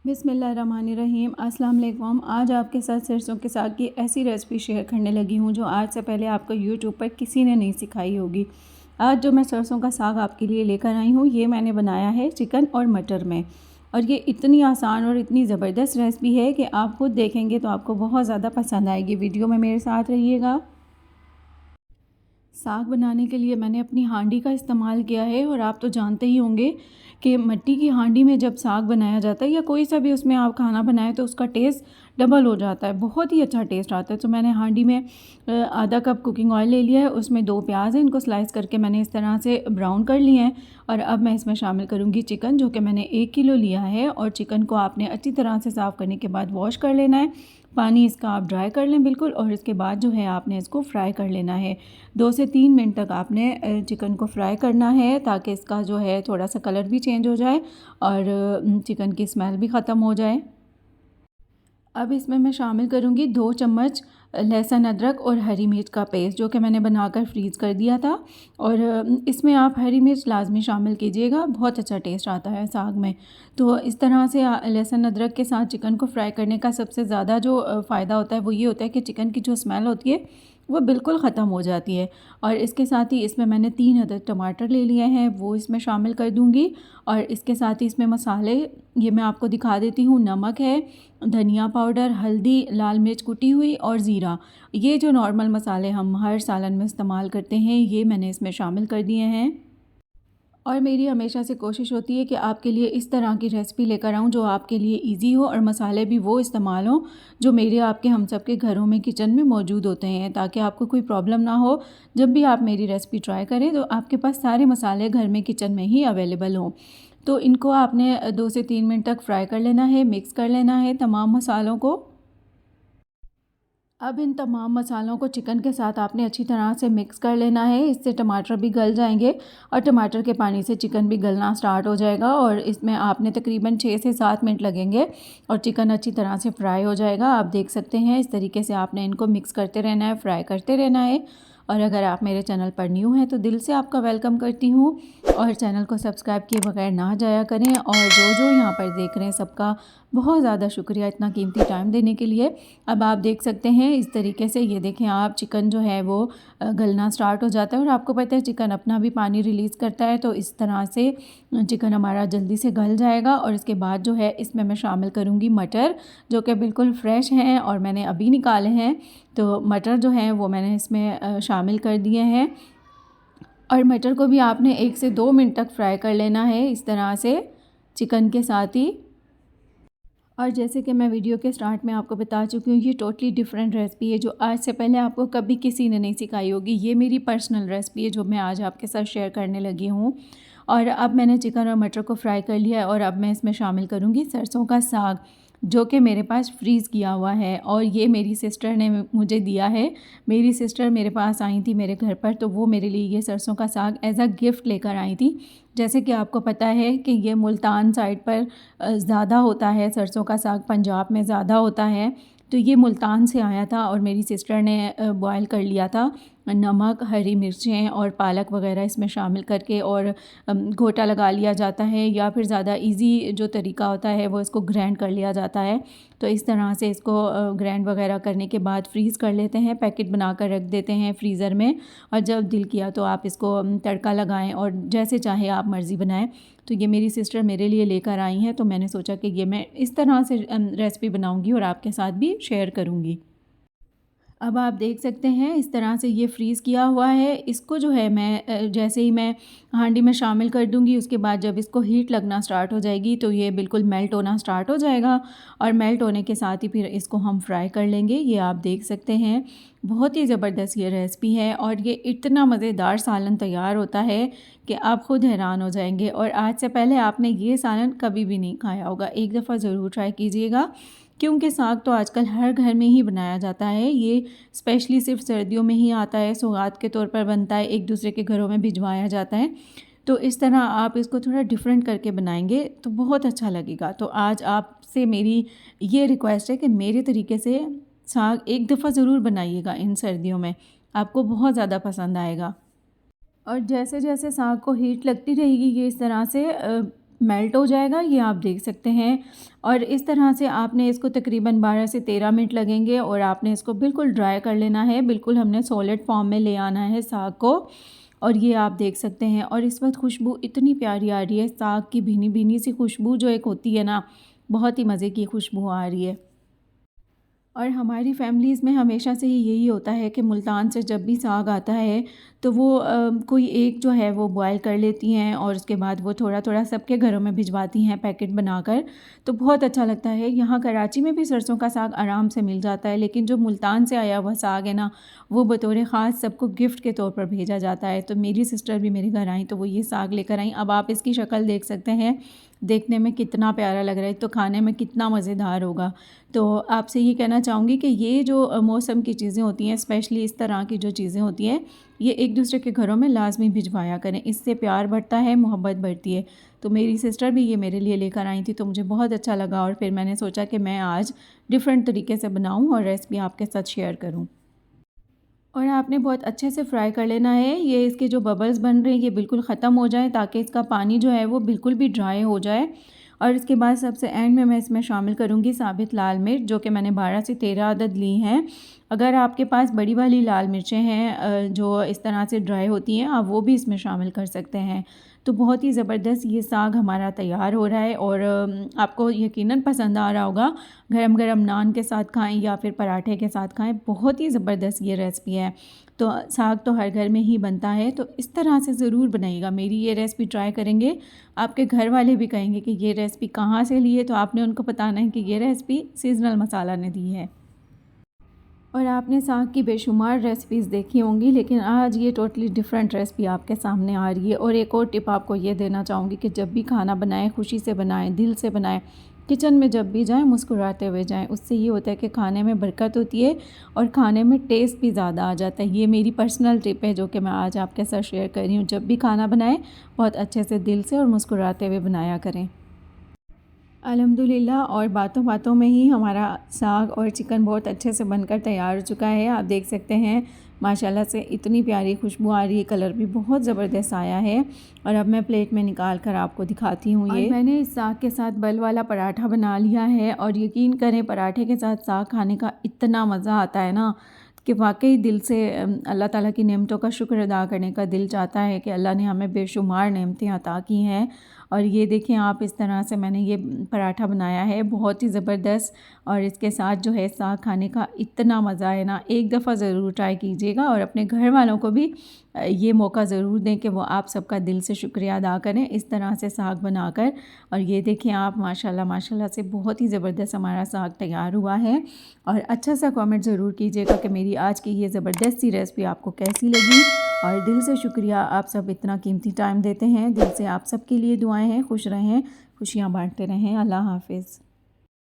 बिस्मिल्लाहिर्रहमानिर्रहीम। अस्सलाम वालेकुम। आज आपके साथ सरसों के साग की ऐसी रेसिपी शेयर करने लगी हूँ जो आज से पहले आपको यूट्यूब पर किसी ने नहीं सिखाई होगी। आज जो मैं सरसों का साग आपके लिए लेकर आई हूँ ये मैंने बनाया है चिकन और मटर में, और ये इतनी आसान और इतनी ज़बरदस्त रेसिपी है कि आप खुद देखेंगे तो आपको बहुत ज़्यादा पसंद आएगी। वीडियो में मेरे साथ रहिएगा। साग बनाने के लिए मैंने अपनी हांडी का इस्तेमाल किया है, और आप तो जानते ही होंगे कि मिट्टी की हांडी में जब साग बनाया जाता है या कोई सा भी उसमें आप खाना बनाएं तो उसका टेस्ट डबल हो जाता है, बहुत ही अच्छा टेस्ट आता है। तो मैंने हांडी में आधा कप कुकिंग ऑयल ले लिया है, उसमें 2 प्याज हैं, इनको स्लाइस करके मैंने इस तरह से ब्राउन कर लिए हैं। और अब मैं इसमें शामिल करूँगी चिकन, जो कि मैंने 1 किलो लिया है। और चिकन को आपने अच्छी तरह से साफ़ करने के बाद वॉश कर लेना है, पानी इसका आप ड्राई कर लें बिल्कुल। और इसके बाद जो है आपने इसको फ्राई कर लेना है। 2 से 3 मिनट तक आपने चिकन को फ्राई करना है, ताकि इसका जो है थोड़ा सा कलर भी चेंज हो जाए और चिकन की स्मेल भी ख़त्म हो जाए। अब इसमें मैं शामिल करूँगी 2 चम्मच लहसुन अदरक और हरी मिर्च का पेस्ट, जो कि मैंने बनाकर फ्रीज़ कर दिया था। और इसमें आप हरी मिर्च लाजमी शामिल कीजिएगा, बहुत अच्छा टेस्ट आता है साग में। तो इस तरह से लहसुन अदरक के साथ चिकन को फ्राई करने का सबसे ज़्यादा जो फ़ायदा होता है वो ये होता है कि चिकन की जो स्मेल होती है वो बिल्कुल ख़त्म हो जाती है। और इसके साथ ही इसमें मैंने 3 अदद टमाटर ले लिए हैं, वो इसमें शामिल कर दूँगी। और इसके साथ ही इसमें मसाले ये मैं आपको दिखा देती हूँ। नमक है, धनिया पाउडर, हल्दी, लाल मिर्च कुटी हुई और ज़ीरा। ये जो नॉर्मल मसाले हम हर सालन में इस्तेमाल करते हैं ये मैंने इसमें शामिल कर दिए हैं। और मेरी हमेशा से कोशिश होती है कि आपके लिए इस तरह की रेसिपी लेकर आऊँ जो आपके लिए इजी हो, और मसाले भी वो इस्तेमाल हों जो मेरे आपके हम सब के घरों में किचन में मौजूद होते हैं, ताकि आपको कोई प्रॉब्लम ना हो। जब भी आप मेरी रेसिपी ट्राई करें तो आपके पास सारे मसाले घर में किचन में ही अवेलेबल हों। तो इनको आपने 2 से 3 मिनट तक फ्राई कर लेना है, मिक्स कर लेना है तमाम मसालों को। अब इन तमाम मसालों को चिकन के साथ आपने अच्छी तरह से मिक्स कर लेना है, इससे टमाटर भी गल जाएंगे और टमाटर के पानी से चिकन भी गलना स्टार्ट हो जाएगा। और इसमें आपने तकरीबन 6 से 7 मिनट लगेंगे और चिकन अच्छी तरह से फ्राई हो जाएगा। आप देख सकते हैं इस तरीके से आपने इनको मिक्स करते रहना है, फ्राई करते रहना है। और अगर आप मेरे चैनल पर न्यू हैं तो दिल से आपका वेलकम करती हूँ, और चैनल को सब्सक्राइब किए बगैर ना जाया करें। और जो यहाँ पर देख रहे हैं सबका बहुत ज़्यादा शुक्रिया इतना कीमती टाइम देने के लिए। अब आप देख सकते हैं इस तरीके से, ये देखें आप, चिकन जो है वो गलना स्टार्ट हो जाता है। और आपको पता है चिकन अपना भी पानी रिलीज़ करता है, तो इस तरह से चिकन हमारा जल्दी से गल जाएगा। और इसके बाद जो है इसमें मैं शामिल करूँगी मटर, जो कि बिल्कुल फ्रेश हैं और मैंने अभी निकाले हैं। तो मटर जो हैं वो मैंने इसमें शामिल कर दिए हैं। और मटर को भी आपने 1 से 2 मिनट तक फ्राई कर लेना है इस तरह से चिकन के साथ ही। और जैसे कि मैं वीडियो के स्टार्ट में आपको बता चुकी हूँ, ये टोटली डिफरेंट रेसिपी है जो आज से पहले आपको कभी किसी ने नहीं सिखाई होगी। ये मेरी पर्सनल रेसिपी है जो मैं आज आपके साथ शेयर करने लगी हूँ। और अब मैंने चिकन और मटर को फ्राई कर लिया है, और अब मैं इसमें शामिल करूँगी सरसों का साग, जो कि मेरे पास फ्रीज़ किया हुआ है। और ये मेरी सिस्टर ने मुझे दिया है। मेरी सिस्टर मेरे पास आई थी मेरे घर पर, तो वो मेरे लिए ये सरसों का साग एज़ अ गिफ्ट लेकर आई थी। जैसे कि आपको पता है कि ये मुल्तान साइड पर ज़्यादा होता है, सरसों का साग पंजाब में ज़्यादा होता है। तो ये मुल्तान से आया था और मेरी सिस्टर ने बॉयल कर लिया था, नमक, हरी मिर्चें और पालक वगैरह इसमें शामिल करके, और घोटा लगा लिया जाता है, या फिर ज़्यादा इजी जो तरीका होता है वो इसको ग्राइंड कर लिया जाता है। तो इस तरह से इसको ग्राइंड वगैरह करने के बाद फ्रीज़ कर लेते हैं, पैकेट बना कर रख देते हैं फ्रीज़र में। और जब दिल किया तो आप इसको तड़का लगाएं और जैसे चाहे आप मर्ज़ी बनाएं। तो ये मेरी सिस्टर मेरे लिए लेकर आई हैं, तो मैंने सोचा कि ये मैं इस तरह से रेसिपी बनाऊंगी और आपके साथ भी शेयर करूंगी। अब आप देख सकते हैं इस तरह से ये फ्रीज़ किया हुआ है। इसको जो है मैं जैसे ही मैं हांडी में शामिल कर दूंगी, उसके बाद जब इसको हीट लगना स्टार्ट हो जाएगी तो ये बिल्कुल मेल्ट होना स्टार्ट हो जाएगा। और मेल्ट होने के साथ ही फिर इसको हम फ्राई कर लेंगे। ये आप देख सकते हैं बहुत ही ज़बरदस्त ये रेसिपी है, और ये इतना मज़ेदार सालन तैयार होता है कि आप ख़ुद हैरान हो जाएंगे। और आज से पहले आपने ये सालन कभी भी नहीं खाया होगा, एक दफ़ा ज़रूर ट्राई कीजिएगा, क्योंकि साग तो आजकल हर घर में ही बनाया जाता है। ये स्पेशली सिर्फ सर्दियों में ही आता है, सौगात के तौर पर बनता है, एक दूसरे के घरों में भिजवाया जाता है। तो इस तरह आप इसको थोड़ा डिफरेंट करके बनाएंगे तो बहुत अच्छा लगेगा। तो आज आपसे मेरी ये रिक्वेस्ट है कि मेरे तरीके से साग एक दफ़ा ज़रूर बनाइएगा इन सर्दियों में, आपको बहुत ज़्यादा पसंद आएगा। और जैसे जैसे साग को हीट लगती रहेगी ये इस तरह से मेल्ट हो जाएगा, ये आप देख सकते हैं। और इस तरह से आपने इसको तकरीबन 12 से 13 मिनट लगेंगे और आपने इसको बिल्कुल ड्राई कर लेना है। बिल्कुल हमने सॉलिड फॉर्म में ले आना है साग को। और ये आप देख सकते हैं। और इस वक्त खुशबू इतनी प्यारी आ रही है, साग की भीनी भीनी सी खुशबू जो एक होती है ना, बहुत ही मज़े की खुशबू आ रही है। और हमारी फैमिलीज़ में हमेशा से ही यही होता है कि मुल्तान से जब भी साग आता है तो वो कोई एक जो है वो बॉयल कर लेती हैं और उसके बाद वो थोड़ा थोड़ा सबके घरों में भिजवाती हैं पैकेट बनाकर। तो बहुत अच्छा लगता है। यहाँ कराची में भी सरसों का साग आराम से मिल जाता है, लेकिन जो मुल्तान से आया हुआ साग है ना, वो बतौर ख़ास सबको गिफ्ट के तौर पर भेजा जाता है। तो मेरी सिस्टर भी मेरे घर आई तो वो ये साग लेकर आई। अब आप इसकी शक्ल देख सकते हैं, देखने में कितना प्यारा लग रहा है, तो खाने में कितना मज़ेदार होगा। तो आपसे ये कहना चाहूँगी कि ये जो मौसम की चीज़ें होती हैं, स्पेशली इस तरह की जो चीज़ें होती हैं, ये एक दूसरे के घरों में लाजमी भिजवाया करें। इससे प्यार बढ़ता है, मोहब्बत बढ़ती है। तो मेरी सिस्टर भी ये मेरे लिए लेकर आई थी, तो मुझे बहुत अच्छा लगा और फिर मैंने सोचा कि मैं आज डिफरेंट तरीके से बनाऊँ और रेसिपी आपके साथ शेयर करूँ। और आपने बहुत अच्छे से फ्राई कर लेना है। ये इसके जो बबल्स बन रहे हैं ये बिल्कुल ख़त्म हो जाए, ताकि इसका पानी जो है वो बिल्कुल भी ड्राई हो जाए। और इसके बाद सबसे एंड में मैं इसमें शामिल करूँगी साबित लाल मिर्च, जो कि मैंने 12 से 13 अदद ली हैं। अगर आपके पास बड़ी वाली लाल मिर्चें हैं जो इस तरह से ड्राई होती हैं, आप वो भी इसमें शामिल कर सकते हैं। तो बहुत ही ज़बरदस्त ये साग हमारा तैयार हो रहा है और आपको यकीनन पसंद आ रहा होगा। गरम गरम नान के साथ खाएं या फिर पराठे के साथ खाएं, बहुत ही ज़बरदस्त ये रेसिपी है। तो साग तो हर घर में ही बनता है, तो इस तरह से ज़रूर बनाइएगा। मेरी ये रेसिपी ट्राई करेंगे, आपके घर वाले भी कहेंगे कि ये रेसिपी कहाँ से ली है, तो आपने उनको बताना है कि ये रेसिपी सीज़नल मसाला ने दी है। और आपने साग की बेशुमार रेसिपीज़ देखी होंगी, लेकिन आज ये टोटली डिफरेंट रेसिपी आपके सामने आ रही है। और एक और टिप आपको ये देना चाहूँगी कि जब भी खाना बनाएं, खुशी से बनाएं, दिल से बनाएं। किचन में जब भी जाएं मुस्कुराते हुए जाएं। उससे ये होता है कि खाने में बरकत होती है और खाने में टेस्ट भी ज़्यादा आ जाता है। ये मेरी पर्सनल टिप है जो कि मैं आज आपके साथ शेयर कर रही हूँ। जब भी खाना बनाएं, बहुत अच्छे से दिल से और मुस्कुराते हुए बनाया करें। अल्हम्दुलिल्लाह। और बातों बातों में ही हमारा साग और चिकन बहुत अच्छे से बनकर तैयार हो चुका है। आप देख सकते हैं माशाल्लाह से इतनी प्यारी खुशबू आ रही है, कलर भी बहुत ज़बरदस्त आया है। और अब मैं प्लेट में निकाल कर आपको दिखाती हूँ। ये मैंने इस साग के साथ बल वाला पराठा बना लिया है और यकीन करें पराठे के साथ साग खाने का इतना मज़ा आता है ना कि वाकई दिल से अल्लाह ताला की नेमतों का शुक्र अदा करने का दिल चाहता है कि अल्लाह ने हमें बेशुमार नेमतें अता की हैं। और ये देखें आप, इस तरह से मैंने ये पराठा बनाया है, बहुत ही ज़बरदस्त। और इसके साथ जो है साग खाने का इतना मज़ा है ना, एक दफ़ा ज़रूर ट्राई कीजिएगा और अपने घर वालों को भी ये मौका ज़रूर दें कि वो आप सबका दिल से शुक्रिया अदा करें इस तरह से साग बनाकर। और ये देखें आप, माशाल्लाह माशाल्लाह से बहुत ही ज़बरदस्त हमारा साग तैयार हुआ है। और अच्छा सा कमेंट ज़रूर कीजिएगा कि मेरी आज की ये ज़बरदस्त सी रेसिपी आपको कैसी लगी। और दिल से शुक्रिया, आप सब इतना कीमती टाइम देते हैं। दिल से आप सबके लिए दुआएं हैं। खुश रहें, खुशियाँ बांटते रहें। अल्लाह हाफ़िज़।